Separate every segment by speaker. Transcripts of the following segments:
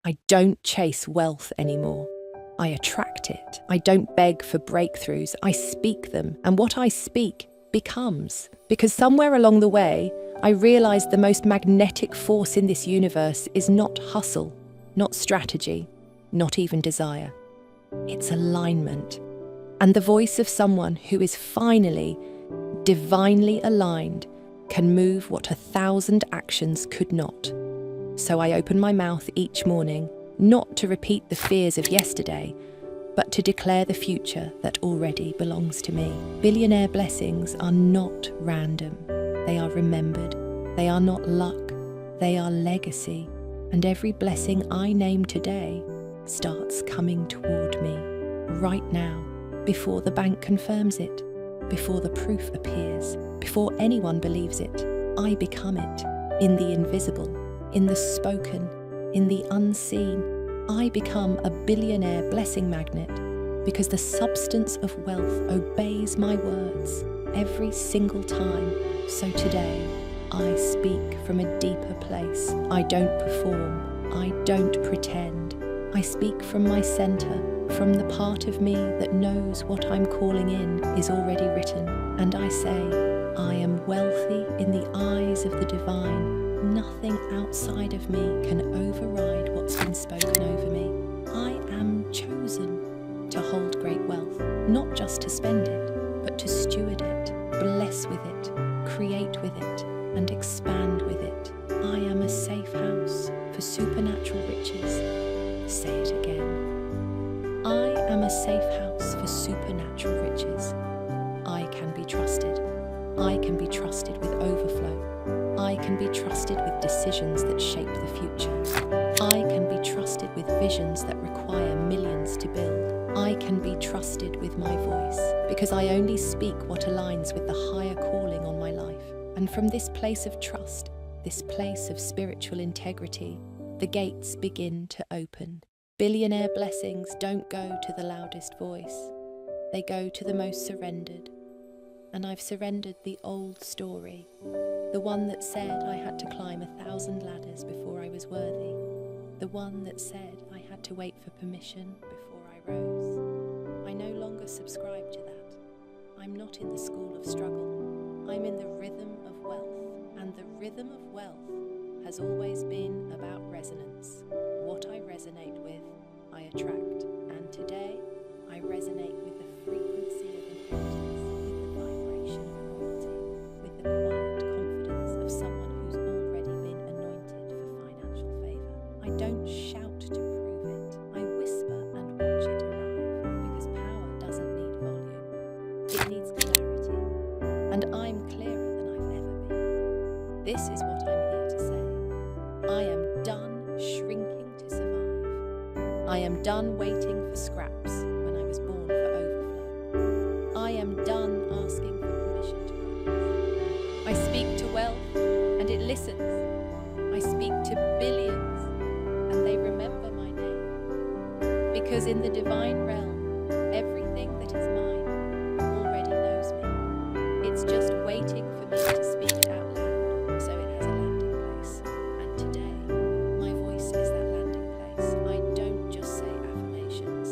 Speaker 1: I don't chase wealth anymore. I attract it. I don't beg for breakthroughs. I speak them, and what I speak becomes. Because somewhere along the way, I realized the most magnetic force in this universe is not hustle, not strategy, not even desire. It's alignment. And the voice of someone who is finally, divinely aligned can move what 1,000 actions could not. So I open my mouth each morning, not to repeat the fears of yesterday, but to declare the future that already belongs to me. Billionaire blessings are not random. They are remembered. They are not luck. They are legacy. And every blessing I name today starts coming toward me right now, before the bank confirms it, before the proof appears, before anyone believes it. I become it, in the invisible, in the spoken, in the unseen. I become a billionaire blessing magnet because the substance of wealth obeys my words every single time. So today, I speak from a deeper place. I don't perform. I don't pretend. I speak from my center, from the part of me that knows what I'm calling in is already written. And I say, I am wealthy in the eyes of the divine. Nothing outside of me can override what's been spoken over me. I am chosen to hold great wealth, not just to spend it, but to steward it, bless with it, create with it, and expand with it. I am a safe house for supernatural riches. Say it again. I am a safe house for supernatural riches. I can be trusted. I can be trusted with overflow. I can be trusted with decisions that shape the future. I can be trusted with visions that require millions to build. I can be trusted with my voice because I only speak what aligns with the higher calling on my life. And from this place of trust, this place of spiritual integrity, the gates begin to open. Billionaire blessings don't go to the loudest voice. They go to the most surrendered. And I've surrendered the old story, the one that said I had to climb 1,000 ladders before I was worthy, the one that said I had to wait for permission before I rose. I no longer subscribe to that. I'm not in the school of struggle. I'm in the rhythm of wealth, and the rhythm of wealth has always been about resonance. What I resonate with, I attract. And today, I resonate with the frequency of inheritance, with the vibration of royalty, with the quiet confidence of someone who's already been anointed for financial favor. I don't shout to prove it. I whisper and watch it arrive, because power doesn't need volume. It needs clarity. And I'm clearer than I've ever been. This is what I'm here to say. I am done shrinking to survive. I am done waiting for scraps when I was born for overflow. I am done asking for permission to rise. I speak to wealth and it listens. I speak to billions and they remember my name. Because in the divine realm, everything that is mine already knows me. It's just waiting for me to speak it out loud, so it has a landing place. And today, my voice is that landing place. I don't just say affirmations,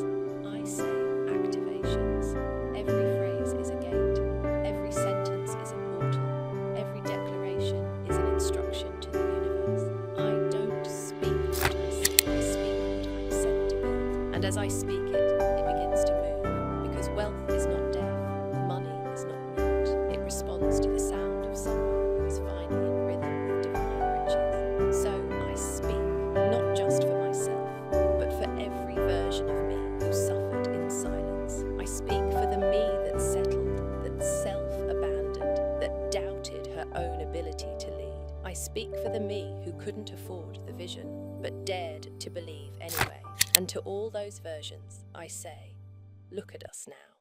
Speaker 1: I say activations. Every phrase is a gate, every sentence is a portal, every declaration is an instruction to the universe. I don't speak what I see, I speak what I'm sent to build. And as I speak it, it begins to move, because wealth is not deaf, money is not mute. It responds to the sound of someone who is finally in rhythm with divine riches. So I speak, not just for myself, but for every version of me who suffered in silence. I speak for the me that settled, that self-abandoned, that doubted her own ability to lead. I speak for the me who couldn't afford the vision, but dared to believe anyway. And to all those versions, I say, look at us now.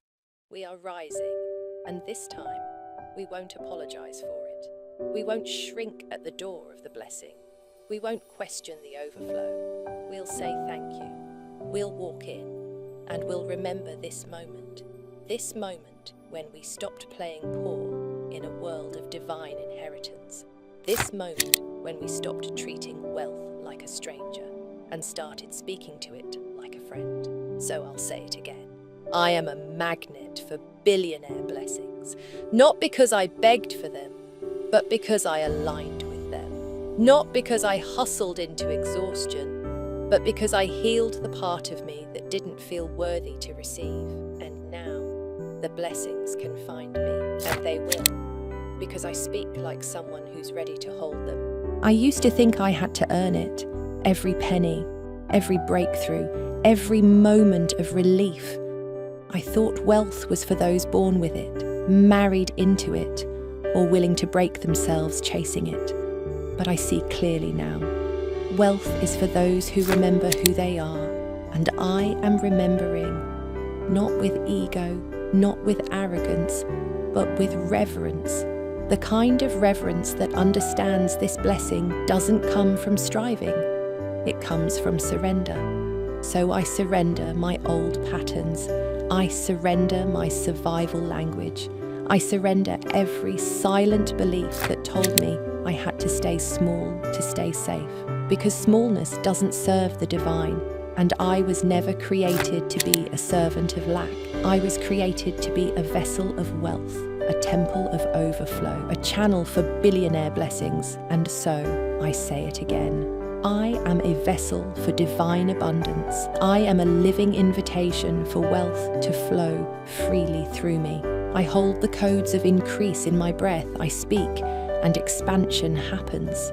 Speaker 1: We are rising, and this time, we won't apologize for it. We won't shrink at the door of the blessing. We won't question the overflow. We'll say thank you. We'll walk in, and we'll remember this moment when we stopped playing poor in a world of divine inheritance. This moment when we stopped treating wealth like a stranger. and started speaking to it like a friend. So I'll say it again. I am a magnet for billionaire blessings, not because I begged for them, but because I aligned with them. Not because I hustled into exhaustion, but because I healed the part of me that didn't feel worthy to receive. And now, the blessings can find me, and they will, because I speak like someone who's ready to hold them. I used to think I had to earn it, every penny, every breakthrough, every moment of relief. I thought wealth was for those born with it, married into it, or willing to break themselves chasing it. But I see clearly now. Wealth is for those who remember who they are, and I am remembering, not with ego, not with arrogance, but with reverence. The kind of reverence that understands this blessing doesn't come from striving, it comes from surrender. So I surrender my old patterns. I surrender my survival language. I surrender every silent belief that told me I had to stay small to stay safe. Because smallness doesn't serve the divine, and I was never created to be a servant of lack. I was created to be a vessel of wealth, a temple of overflow, a channel for billionaire blessings. And so I say it again. I am a vessel for divine abundance. I am a living invitation for wealth to flow freely through me. I hold the codes of increase in my breath. I speak, and expansion happens.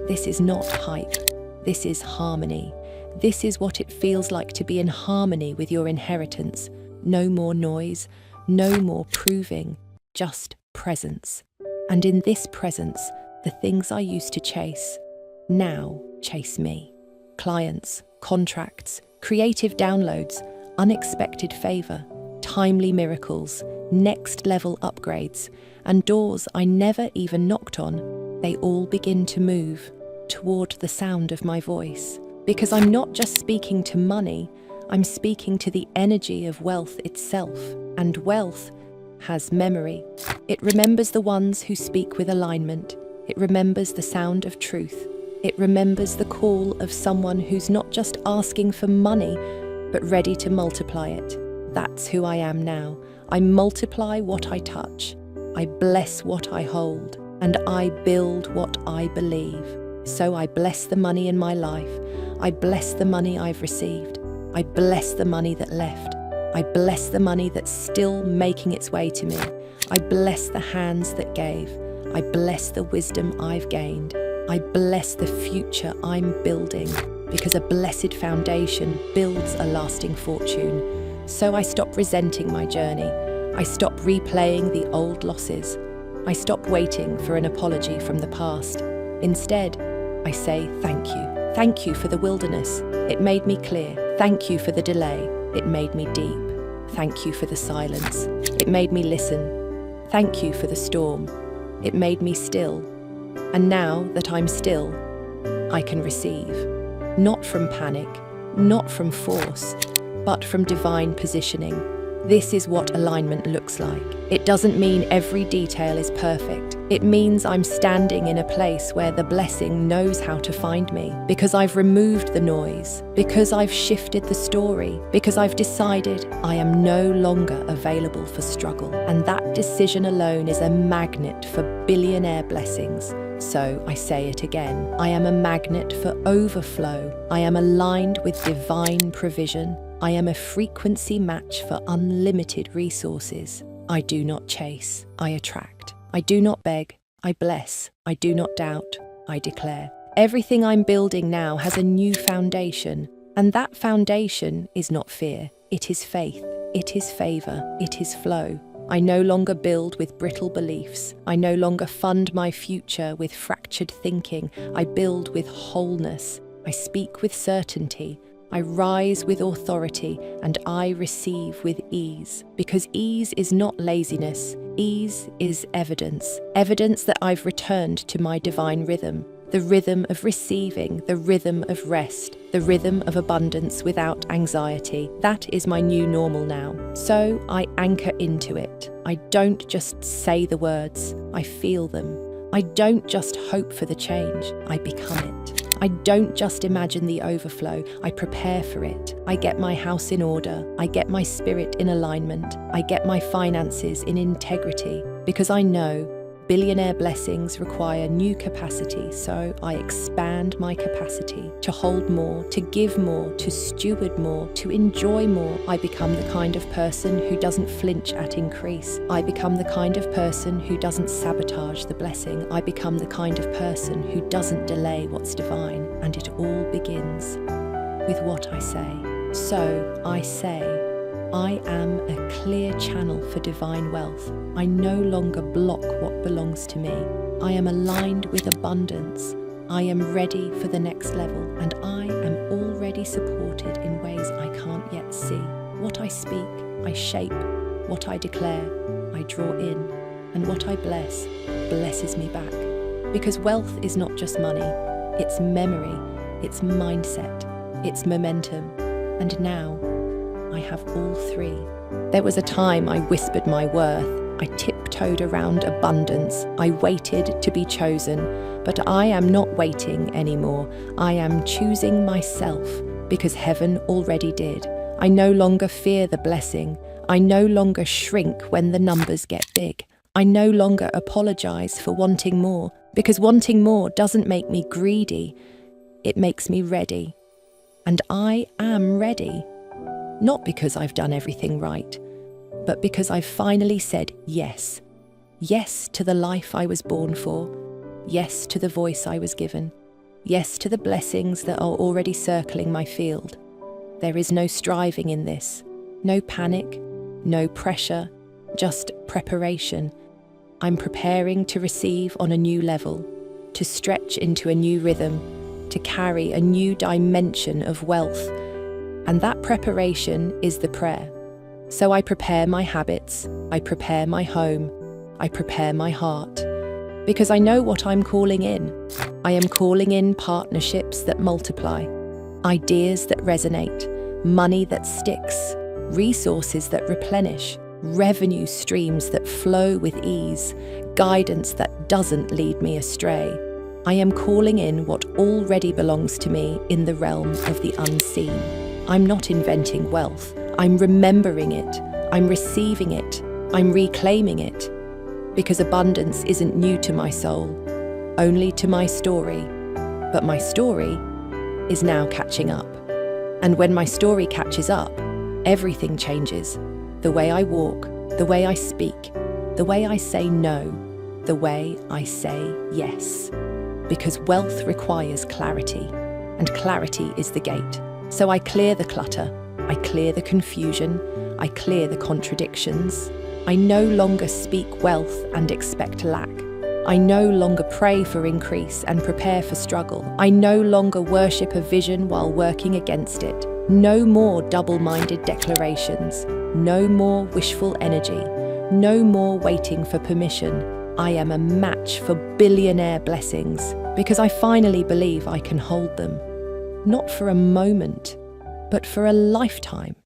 Speaker 1: This is not hype. This is harmony. This is what it feels like to be in harmony with your inheritance. No more noise, no more proving, just presence. And in this presence, the things I used to chase now chase me. Clients, contracts, creative downloads, unexpected favor, timely miracles, next level upgrades, and doors I never even knocked on, they all begin to move toward the sound of my voice. Because I'm not just speaking to money, I'm speaking to the energy of wealth itself. And wealth has memory. It remembers the ones who speak with alignment. It remembers the sound of truth. It remembers the call of someone who's not just asking for money, but ready to multiply it. That's who I am now. I multiply what I touch. I bless what I hold. And I build what I believe. So I bless the money in my life. I bless the money I've received. I bless the money that left. I bless the money that's still making its way to me. I bless the hands that gave. I bless the wisdom I've gained. I bless the future I'm building, because a blessed foundation builds a lasting fortune. So I stop resenting my journey. I stop replaying the old losses. I stop waiting for an apology from the past. Instead, I say thank you. Thank you for the wilderness. It made me clear. Thank you for the delay. It made me deep. Thank you for the silence. It made me listen. Thank you for the storm. It made me still. And now that I'm still, I can receive. Not from panic, not from force, but from divine positioning. This is what alignment looks like. It doesn't mean every detail is perfect. It means I'm standing in a place where the blessing knows how to find me, because I've removed the noise, because I've shifted the story, because I've decided I am no longer available for struggle. And that decision alone is a magnet for billionaire blessings. So I say it again. I am a magnet for overflow. I am aligned with divine provision. I am a frequency match for unlimited resources. I do not chase, I attract. I do not beg, I bless. I do not doubt, I declare. Everything I'm building now has a new foundation, and that foundation is not fear. It is faith, it is favor, it is flow. I no longer build with brittle beliefs. I no longer fund my future with fractured thinking. I build with wholeness. I speak with certainty. I rise with authority, and I receive with ease. Because ease is not laziness. Ease is evidence. Evidence that I've returned to my divine rhythm. The rhythm of receiving, the rhythm of rest, the rhythm of abundance without anxiety. That is my new normal now. So I anchor into it. I don't just say the words, I feel them. I don't just hope for the change, I become it. I don't just imagine the overflow, I prepare for it. I get my house in order, I get my spirit in alignment, I get my finances in integrity, because I know billionaire blessings require new capacity, so I expand my capacity to hold more, to give more, to steward more, to enjoy more. I become the kind of person who doesn't flinch at increase. I become the kind of person who doesn't sabotage the blessing. I become the kind of person who doesn't delay what's divine. And it all begins with what I say. So I say, I am a clear channel for divine wealth. I no longer block what belongs to me. I am aligned with abundance. I am ready for the next level, and I am already supported in ways I can't yet see. What I speak, I shape. What I declare, I draw in. And what I bless, blesses me back. Because wealth is not just money. It's memory, it's mindset, it's momentum. And now, I have all three. There was a time I whispered my worth. I tiptoed around abundance. I waited to be chosen. But I am not waiting anymore. I am choosing myself because heaven already did. I no longer fear the blessing. I no longer shrink when the numbers get big. I no longer apologize for wanting more, because wanting more doesn't make me greedy. It makes me ready. And I am ready. Not because I've done everything right, but because I've finally said yes. Yes to the life I was born for. Yes to the voice I was given. Yes to the blessings that are already circling my field. There is no striving in this. No panic, no pressure, just preparation. I'm preparing to receive on a new level, to stretch into a new rhythm, to carry a new dimension of wealth. And that preparation is the prayer. So I prepare my habits, I prepare my home, I prepare my heart. Because I know what I'm calling in. I am calling in partnerships that multiply, ideas that resonate, money that sticks, resources that replenish, revenue streams that flow with ease, guidance that doesn't lead me astray. I am calling in what already belongs to me in the realm of the unseen. I'm not inventing wealth. I'm remembering it. I'm receiving it. I'm reclaiming it. Because abundance isn't new to my soul, only to my story. But my story is now catching up. And when my story catches up, everything changes. The way I walk, the way I speak, the way I say no, the way I say yes. Because wealth requires clarity, and clarity is the gate. So I clear the clutter, I clear the confusion, I clear the contradictions. I no longer speak wealth and expect lack. I no longer pray for increase and prepare for struggle. I no longer worship a vision while working against it. No more double-minded declarations. No more wishful energy. No more waiting for permission. I am a match for billionaire blessings because I finally believe I can hold them. Not for a moment, but for a lifetime.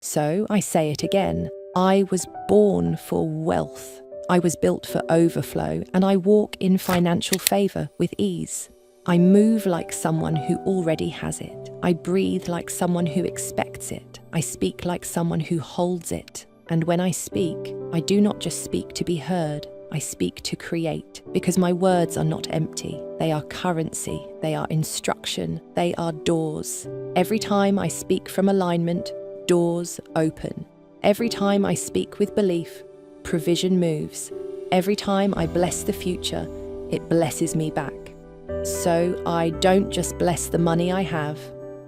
Speaker 1: So I say it again. I was born for wealth. I was built for overflow, and I walk in financial favor with ease. I move like someone who already has it. I breathe like someone who expects it. I speak like someone who holds it. And when I speak, I do not just speak to be heard. I speak to create, because my words are not empty. They are currency, they are instruction, they are doors. Every time I speak from alignment, doors open. Every time I speak with belief, provision moves. Every time I bless the future, it blesses me back. So I don't just bless the money I have,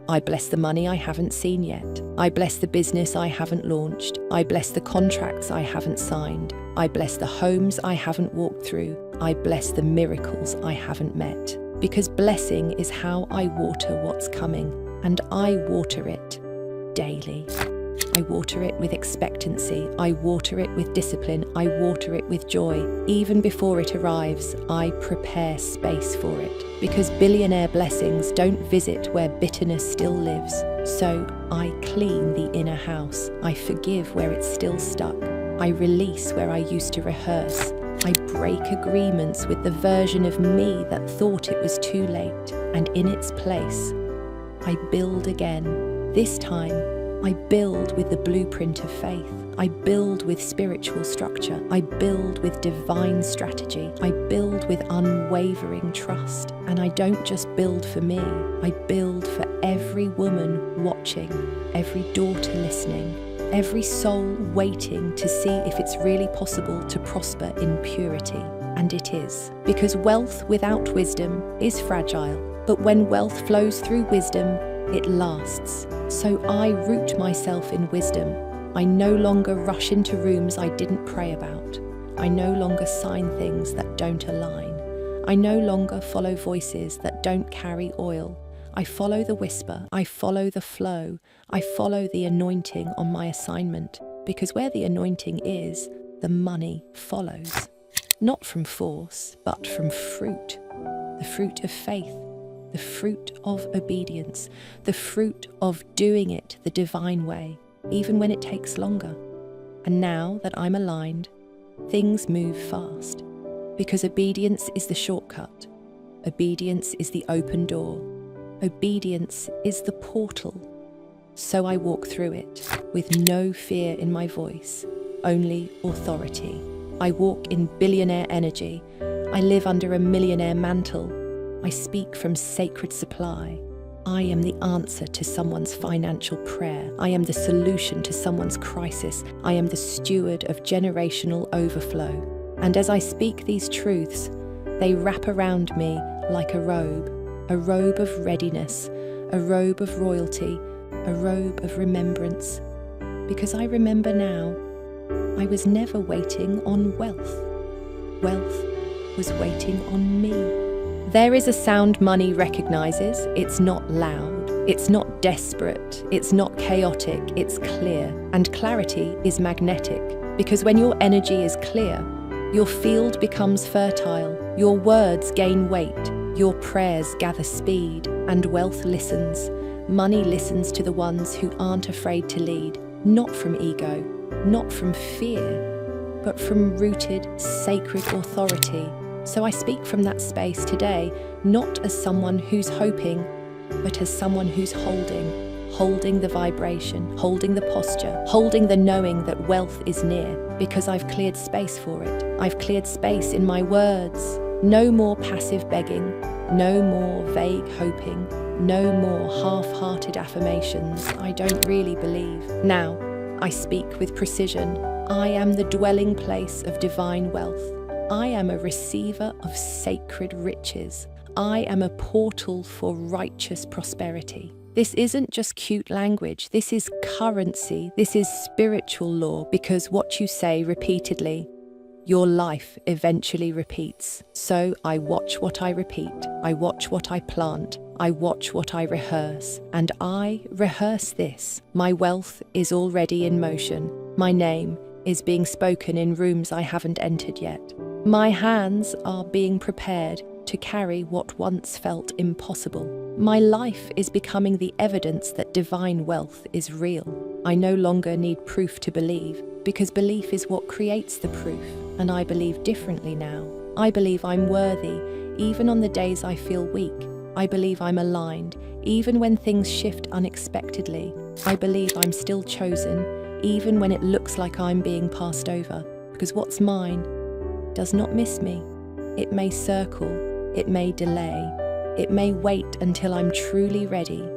Speaker 1: I bless the money I haven't seen yet. I bless the business I haven't launched. I bless the contracts I haven't signed. I bless the homes I haven't walked through. I bless the miracles I haven't met. Because blessing is how I water what's coming, and I water it daily. I water it with expectancy. I water it with discipline. I water it with joy. Even before it arrives, I prepare space for it. Because billionaire blessings don't visit where bitterness still lives. So I clean the inner house. I forgive where it's still stuck. I release where I used to rehearse. I break agreements with the version of me that thought it was too late. and in its place, I build again. This time, I build with the blueprint of faith. I build with spiritual structure. I build with divine strategy. I build with unwavering trust. And I don't just build for me, I build for every woman watching, every daughter listening, every soul waiting to see if it's really possible to prosper in purity. And it is. Because wealth without wisdom is fragile. But when wealth flows through wisdom, it lasts. So I root myself in wisdom. I no longer rush into rooms I didn't pray about. I no longer sign things that don't align. I no longer follow voices that don't carry oil. I follow the whisper. I follow the flow. I follow the anointing on my assignment. Because where the anointing is, the money follows. Not from force, but from fruit. The fruit of faith. The fruit of obedience, the fruit of doing it the divine way, even when it takes longer. And now that I'm aligned, things move fast, because obedience is the shortcut. Obedience is the open door. Obedience is the portal. So I walk through it with no fear in my voice, only authority. I walk in billionaire energy. I live under a millionaire mantle. I speak from sacred supply. I am the answer to someone's financial prayer. I am the solution to someone's crisis. I am the steward of generational overflow. And as I speak these truths, they wrap around me like a robe of readiness, a robe of royalty, a robe of remembrance. Because I remember now, I was never waiting on wealth. Wealth was waiting on me. There is a sound money recognizes. It's not loud, it's not desperate, it's not chaotic, it's clear. And clarity is magnetic, because when your energy is clear, your field becomes fertile, your words gain weight, your prayers gather speed, and wealth listens. Money listens to the ones who aren't afraid to lead, not from ego, not from fear, but from rooted, sacred authority. So I speak from that space today, not as someone who's hoping, but as someone who's holding the vibration, holding the posture, holding the knowing that wealth is near, because I've cleared space for it. I've cleared space in my words. No more passive begging, no more vague hoping, no more half-hearted affirmations I don't really believe. Now, I speak with precision. I am the dwelling place of divine wealth. I am a receiver of sacred riches. I am a portal for righteous prosperity. This isn't just cute language. This is currency. This is spiritual law, because what you say repeatedly, your life eventually repeats. So I watch what I repeat. I watch what I plant. I watch what I rehearse. And I rehearse this. My wealth is already in motion. My name is being spoken in rooms I haven't entered yet. My hands are being prepared to carry what once felt impossible. My life is becoming the evidence that divine wealth is real. I no longer need proof to believe, because belief is what creates the proof. And I believe differently now. I believe I'm worthy, even on the days I feel weak. I believe I'm aligned, even when things shift unexpectedly. I believe I'm still chosen, even when it looks like I'm being passed over. Because what's mine does not miss me. It may circle, it may delay, it may wait until I'm truly ready,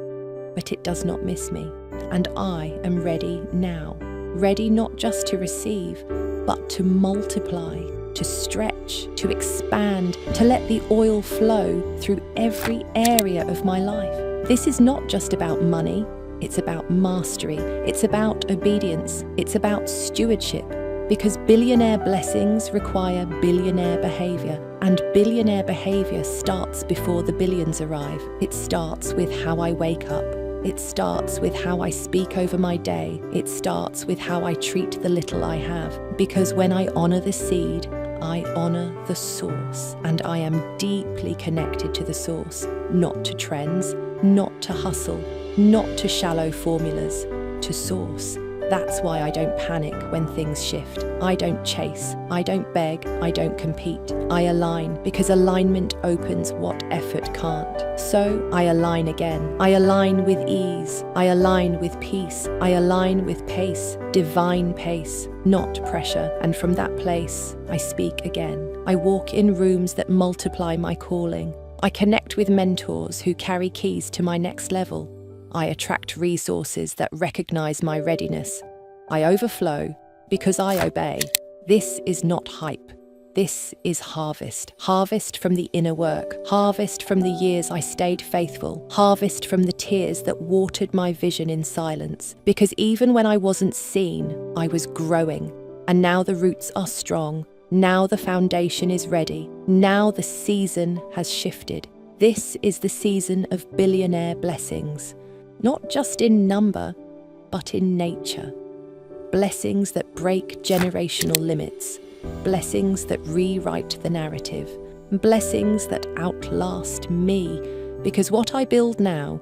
Speaker 1: but it does not miss me. And I am ready now. Ready not just to receive, but to multiply, to stretch, to expand, to let the oil flow through every area of my life. This is not just about money, it's about mastery, it's about obedience, it's about stewardship. Because billionaire blessings require billionaire behavior, and billionaire behavior starts before the billions arrive. It starts with how I wake up. It starts with how I speak over my day. It starts with how I treat the little I have. Because when I honor the seed, I honor the source, and I am deeply connected to the source, not to trends, not to hustle, not to shallow formulas, to source. That's why I don't panic when things shift. I don't chase, I don't beg, I don't compete. I align because alignment opens what effort can't. So I align again. I align with ease. I align with peace. I align with pace, divine pace, not pressure. And from that place, I speak again. I walk in rooms that multiply my calling. I connect with mentors who carry keys to my next level. I attract resources that recognize my readiness. I overflow because I obey. This is not hype. This is harvest. Harvest from the inner work. Harvest from the years I stayed faithful. Harvest from the tears that watered my vision in silence. Because even when I wasn't seen, I was growing. And now the roots are strong. Now the foundation is ready. Now the season has shifted. This is the season of billionaire blessings. Not just in number, but in nature. Blessings that break generational limits. Blessings that rewrite the narrative. Blessings that outlast me. Because what I build now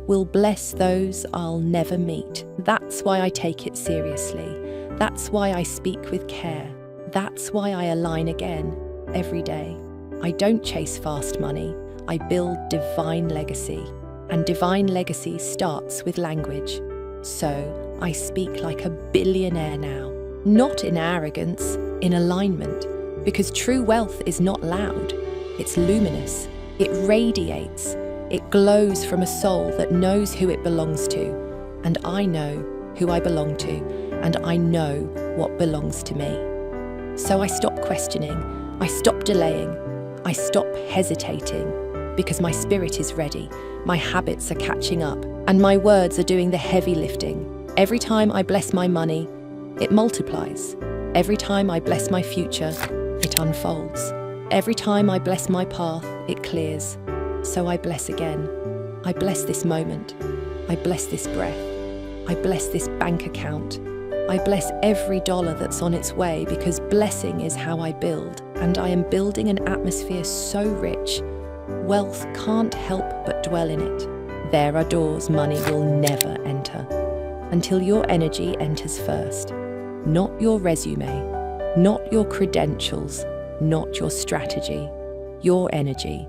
Speaker 1: will bless those I'll never meet. That's why I take it seriously. That's why I speak with care. That's why I align again, every day. I don't chase fast money. I build divine legacy. And divine legacy starts with language. So, I speak like a billionaire now, not in arrogance, in alignment, because true wealth is not loud, it's luminous, it radiates, it glows from a soul that knows who it belongs to, and I know who I belong to, and I know what belongs to me. So I stop questioning, I stop delaying, I stop hesitating, because my spirit is ready, my habits are catching up, and my words are doing the heavy lifting. Every time I bless my money, it multiplies. Every time I bless my future, it unfolds. Every time I bless my path, it clears. So I bless again. I bless this moment. I bless this breath. I bless this bank account. I bless every dollar that's on its way because blessing is how I build, and I am building an atmosphere so rich, wealth can't help but dwell in it. There are doors money will never enter. Until your energy enters first. Not your resume, not your credentials, not your strategy, your energy.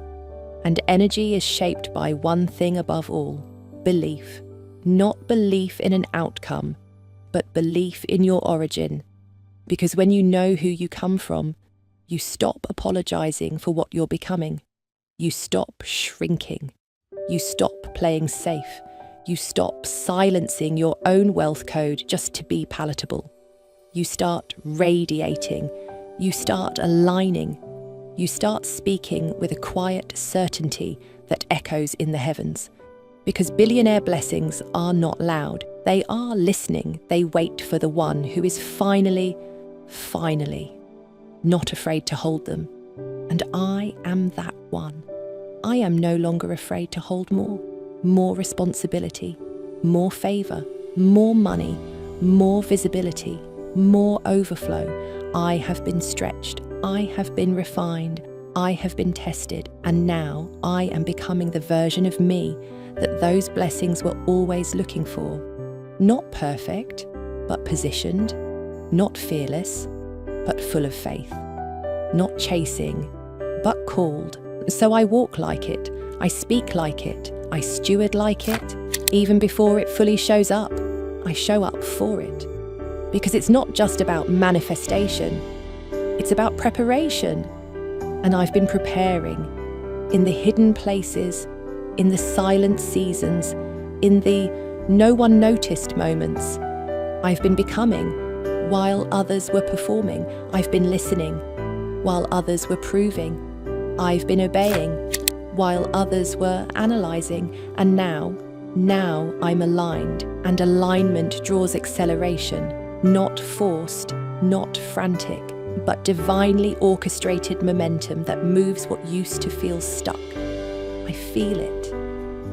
Speaker 1: And energy is shaped by one thing above all, belief. Not belief in an outcome, but belief in your origin. Because when you know who you come from, you stop apologizing for what you're becoming. You stop shrinking. You stop playing safe. You stop silencing your own wealth code just to be palatable. You start radiating. You start aligning. You start speaking with a quiet certainty that echoes in the heavens. Because billionaire blessings are not loud. They are listening. They wait for the one who is finally, not afraid to hold them. And I am that one. I am no longer afraid to hold more responsibility, more favor, more money, more visibility, more overflow. I have been stretched, I have been refined, I have been tested, and now I am becoming the version of me that those blessings were always looking for. Not perfect, but positioned, not fearless, but full of faith, not chasing, but called. So I walk like it, I speak like it, I steward like it. Even before it fully shows up, I show up for it. Because it's not just about manifestation, it's about preparation. And I've been preparing in the hidden places, in the silent seasons, in the no one noticed moments. I've been becoming while others were performing. I've been listening while others were proving. I've been obeying while others were analysing, and now I'm aligned, and alignment draws acceleration, not forced, not frantic, but divinely orchestrated momentum that moves what used to feel stuck. I feel it.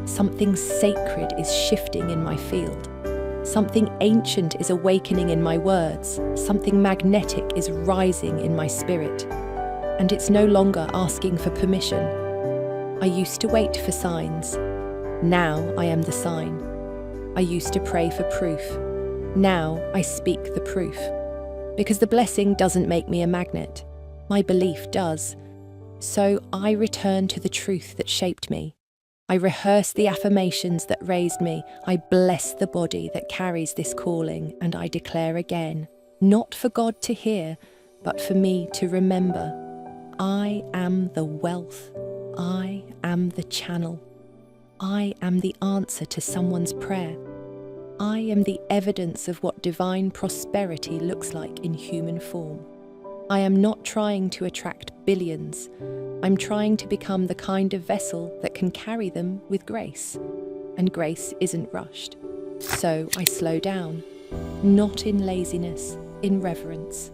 Speaker 1: Something sacred is shifting in my field. Something ancient is awakening in my words. Something magnetic is rising in my spirit. And it's no longer asking for permission. I used to wait for signs. Now I am the sign. I used to pray for proof. Now I speak the proof. because the blessing doesn't make me a magnet. My belief does. So I return to the truth that shaped me. I rehearse the affirmations that raised me. I bless the body that carries this calling, and I declare again, not for God to hear, but for me to remember. I am the wealth. I am the channel. I am the answer to someone's prayer. I am the evidence of what divine prosperity looks like in human form. I am not trying to attract billions. I'm trying to become the kind of vessel that can carry them with grace. And grace isn't rushed. So I slow down, not in laziness, in reverence.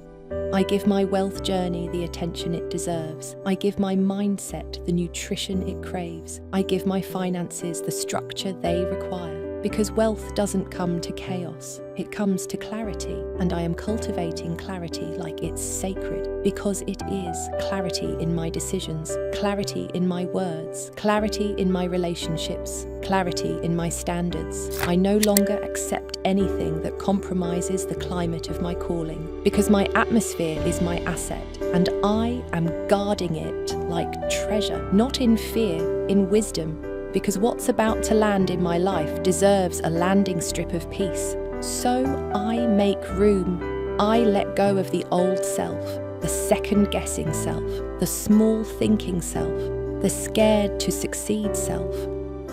Speaker 1: I give my wealth journey the attention it deserves. I give my mindset the nutrition it craves. I give my finances the structure they require. Because wealth doesn't come to chaos, it comes to clarity. And I am cultivating clarity like it's sacred, because it is clarity in my decisions, clarity in my words, clarity in my relationships, clarity in my standards. I no longer accept anything that compromises the climate of my calling, because my atmosphere is my asset, and I am guarding it like treasure, not in fear, in wisdom. Because what's about to land in my life deserves a landing strip of peace. So I make room. I let go of the old self, the second-guessing self, the small-thinking self, the scared to succeed self.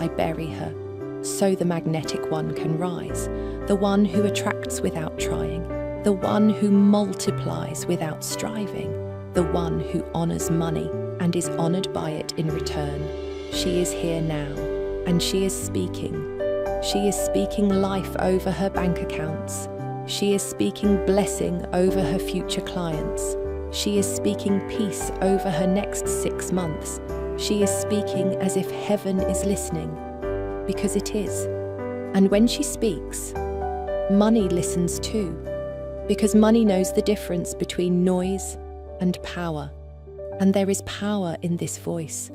Speaker 1: I bury her, so the magnetic one can rise, the one who attracts without trying, the one who multiplies without striving, the one who honors money and is honored by it in return. She is here now, and she is speaking. She is speaking life over her bank accounts. She is speaking blessing over her future clients. She is speaking peace over her next 6 months. She is speaking as if heaven is listening, because it is. And when she speaks, money listens too, because money knows the difference between noise and power. And there is power in this voice.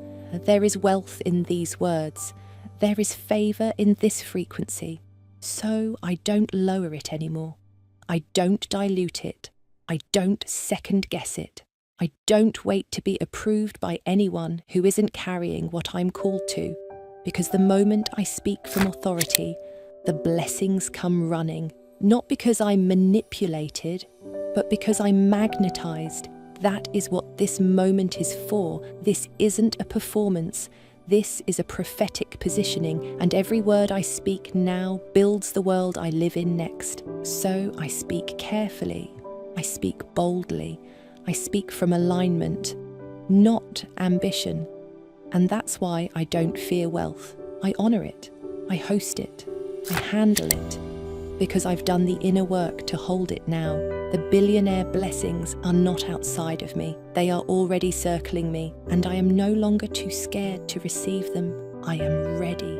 Speaker 1: There is wealth in these words. There is favor in this frequency. So I don't lower it anymore. I don't dilute it. I don't second guess it. I don't wait to be approved by anyone who isn't carrying what I'm called to. Because the moment I speak from authority, the blessings come running. Not because I'm manipulated, but because I'm magnetized. That is what this moment is for. This isn't a performance. This is a prophetic positioning, and every word I speak now builds the world I live in next. So I speak carefully. I speak boldly. I speak from alignment, not ambition. And that's why I don't fear wealth. I honor it. I host it. I handle it. Because I've done the inner work to hold it now. The billionaire blessings are not outside of me. They are already circling me, and I am no longer too scared to receive them. I am ready.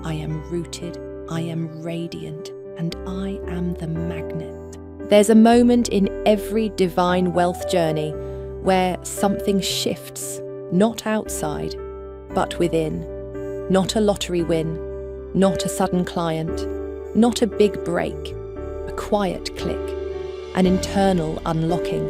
Speaker 1: I am rooted. I am radiant, and I am the magnet. There's a moment in every divine wealth journey where something shifts, not outside, but within. Not a lottery win, not a sudden client, not a big break, a quiet click. An internal unlocking.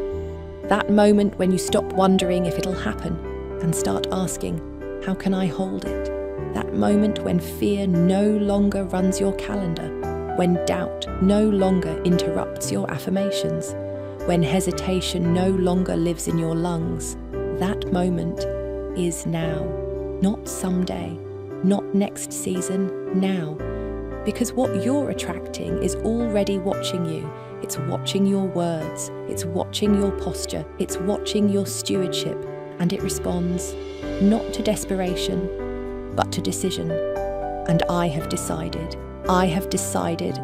Speaker 1: That moment when you stop wondering if it'll happen and start asking, how can I hold it? That moment when fear no longer runs your calendar, when doubt no longer interrupts your affirmations, when hesitation no longer lives in your lungs. That moment is now, not someday, not next season, now. Because what you're attracting is already watching you. It's watching your words, it's watching your posture, it's watching your stewardship, and it responds not to desperation, but to decision. And I have decided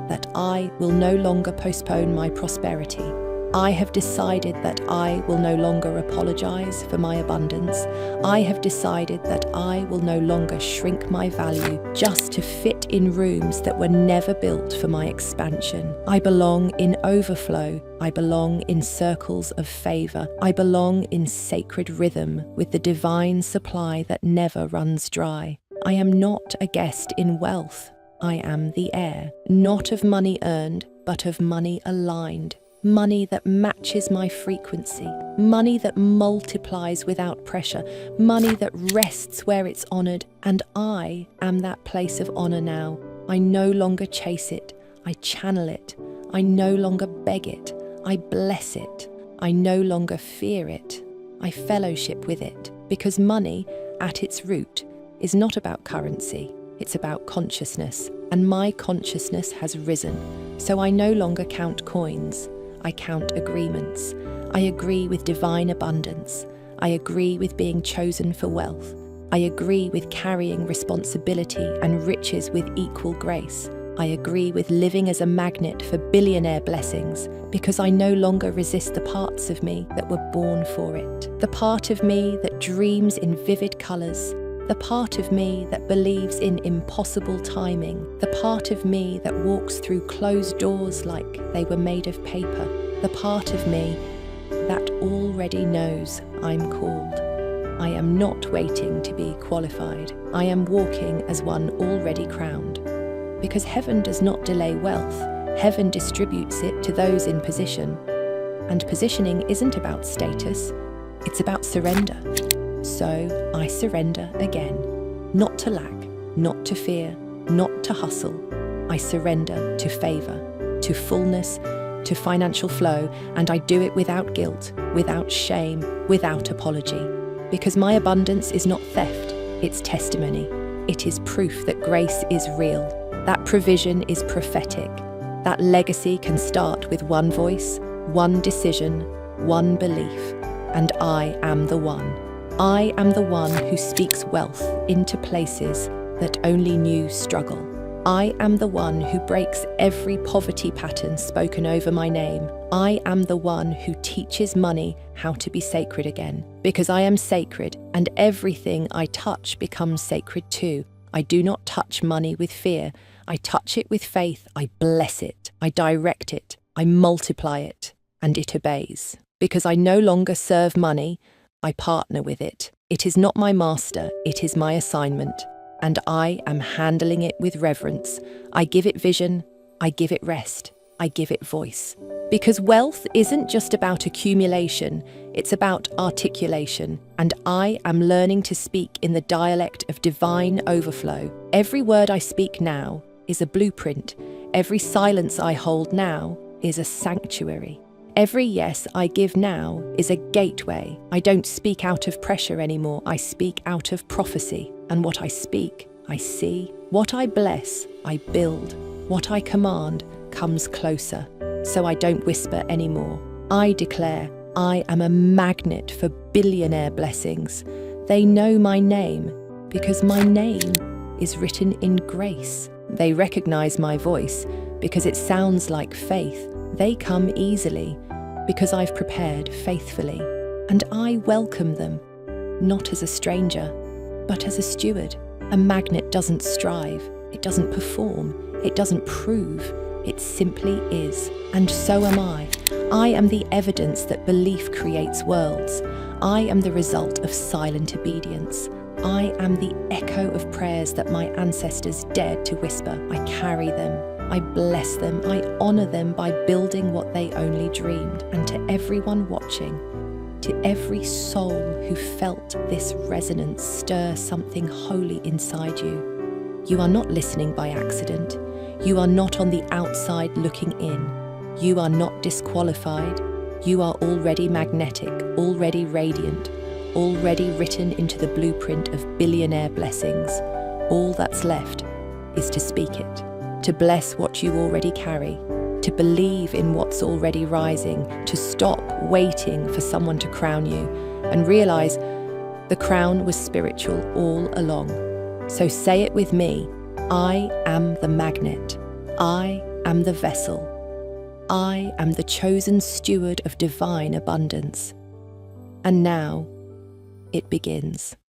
Speaker 1: that I will no longer postpone my prosperity. I have decided that I will no longer apologize for my abundance. I have decided that I will no longer shrink my value just to fit in rooms that were never built for my expansion. I belong in overflow. I belong in circles of favor. I belong in sacred rhythm with the divine supply that never runs dry. I am not a guest in wealth. I am the heir, not of money earned, but of money aligned. money that matches my frequency, money that multiplies without pressure, money that rests where it's honored, and I am that place of honor now. I no longer chase it, I channel it. I no longer beg it, I bless it. I no longer fear it, I fellowship with it. Because money, at its root, is not about currency, it's about consciousness. And my consciousness has risen, so I no longer count coins, I count agreements. I agree with divine abundance. I agree with being chosen for wealth. I agree with carrying responsibility and riches with equal grace. I agree with living as a magnet for billionaire blessings because I no longer resist the parts of me that were born for it. The part of me that dreams in vivid colours. The part of me that believes in impossible timing. The part of me that walks through closed doors like they were made of paper. The part of me that already knows I'm called. I am not waiting to be qualified. I am walking as one already crowned. Because heaven does not delay wealth, heaven distributes it to those in position. And positioning isn't about status, it's about surrender. So I surrender again, not to lack, not to fear, not to hustle. I surrender to favor, to fullness, to financial flow, and I do it without guilt, without shame, without apology. Because my abundance is not theft, it's testimony. It is proof that grace is real. That provision is prophetic. That legacy can start with one voice, one decision, one belief. And I am the one. I am the one who speaks wealth into places that only knew struggle. I am the one who breaks every poverty pattern spoken over my name. I am the one who teaches money how to be sacred again. Because I am sacred, and everything I touch becomes sacred too. I do not touch money with fear. I touch it with faith. I bless it. I direct it. I multiply it. And it obeys. Because I no longer serve money, I partner with it. It is not my master, it is my assignment. And I am handling it with reverence. I give it vision, I give it rest, I give it voice. Because wealth isn't just about accumulation, it's about articulation. And I am learning to speak in the dialect of divine overflow. Every word I speak now is a blueprint. Every silence I hold now is a sanctuary. Every yes I give now is a gateway. I don't speak out of pressure anymore. I speak out of prophecy. And what I speak, I see. What I bless, I build. What I command comes closer. So I don't whisper anymore. I declare I am a magnet for billionaire blessings. They know my name because my name is written in grace. They recognize my voice because it sounds like faith. They come easily because I've prepared faithfully. And I welcome them, not as a stranger, but as a steward. A magnet doesn't strive, it doesn't perform, it doesn't prove, it simply is. And so am I. I am the evidence that belief creates worlds. I am the result of silent obedience. I am the echo of prayers that my ancestors dared to whisper. I carry them. I bless them, I honour them by building what they only dreamed. And to everyone watching, to every soul who felt this resonance stir something holy inside you, you are not listening by accident. You are not on the outside looking in. You are not disqualified. You are already magnetic, already radiant, already written into the blueprint of billionaire blessings. All that's left is to speak it. To bless what you already carry, to believe in what's already rising, to stop waiting for someone to crown you and realize the crown was spiritual all along. So say it with me. I am the magnet. I am the vessel. I am the chosen steward of divine abundance. And now it begins.